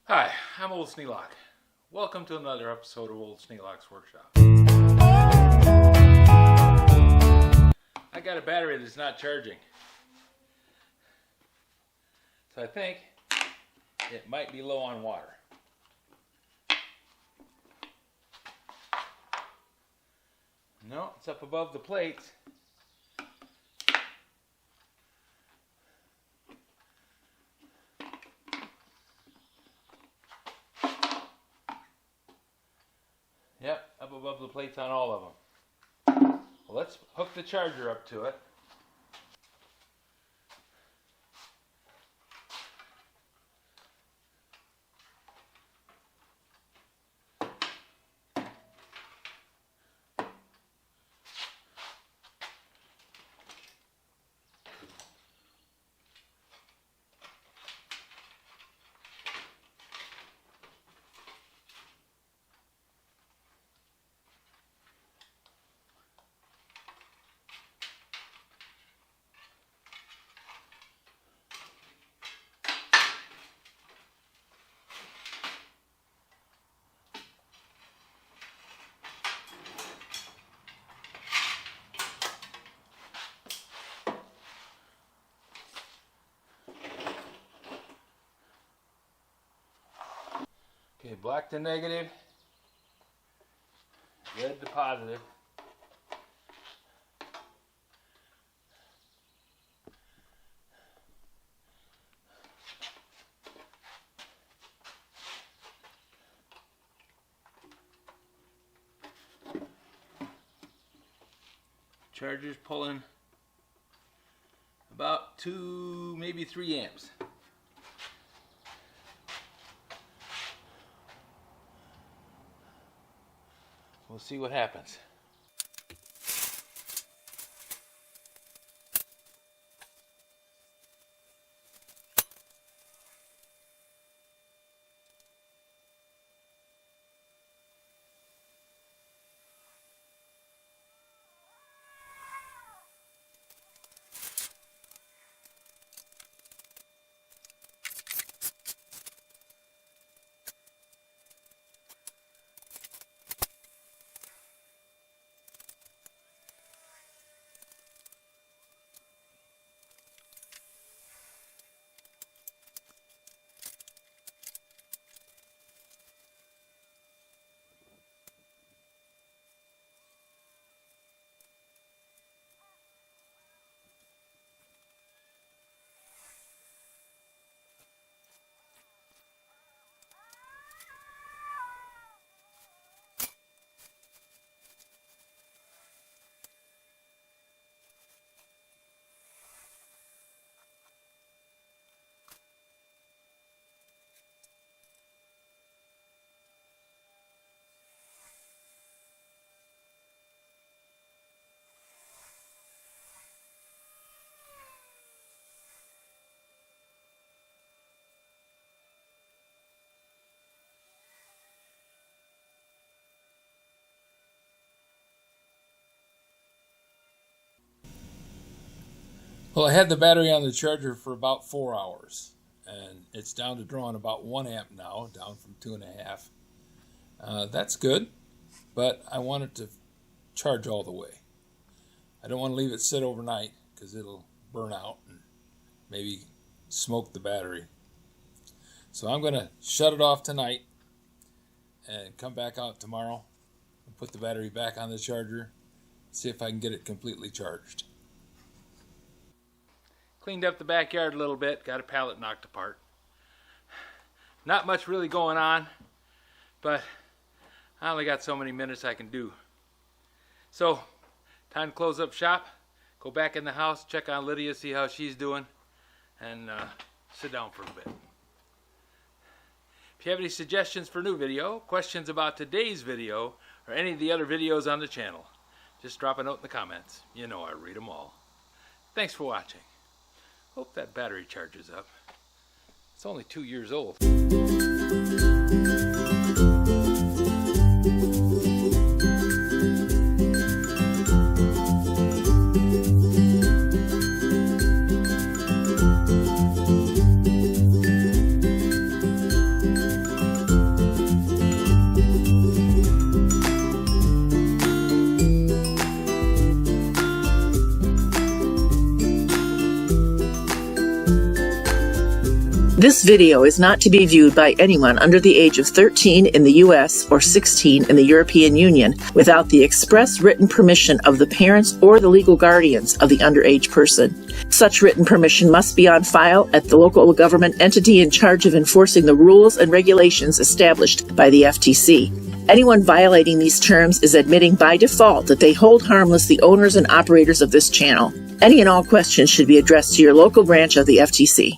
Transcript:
Hi, I'm Old Sneelock. Welcome to another episode of Old Sneelock's Workshop. I got a battery that's not charging. So I think it might be low on water. No, it's up above the plates. Yep, up above the plates on all of them. Well, let's hook the charger up to it. Okay, black to negative, red to positive. Charger's pulling about 2, maybe 3 amps. We'll see what happens. Well, I had the battery on the charger for about 4 hours, and it's down to drawing about 1 amp now, down from 2.5. That's good, but I want it to charge all the way. I don't want to leave it sit overnight because it'll burn out and maybe smoke the battery. So I'm going to shut it off tonight and come back out tomorrow and put the battery back on the charger, see if I can get it completely charged. Cleaned up the backyard a little bit, got a pallet knocked apart. Not much really going on, but I only got so many minutes I can do. So, time to close up shop, go back in the house, check on Lydia, see how she's doing, and sit down for a bit. If you have any suggestions for new video, questions about today's video, or any of the other videos on the channel, just drop a note in the comments. You know I read them all. Thanks for watching. Hope that battery charges up. It's only 2 years old. This video is not to be viewed by anyone under the age of 13 in the U.S. or 16 in the European Union without the express written permission of the parents or the legal guardians of the underage person. Such written permission must be on file at the local government entity in charge of enforcing the rules and regulations established by the FTC. Anyone violating these terms is admitting by default that they hold harmless the owners and operators of this channel. Any and all questions should be addressed to your local branch of the FTC.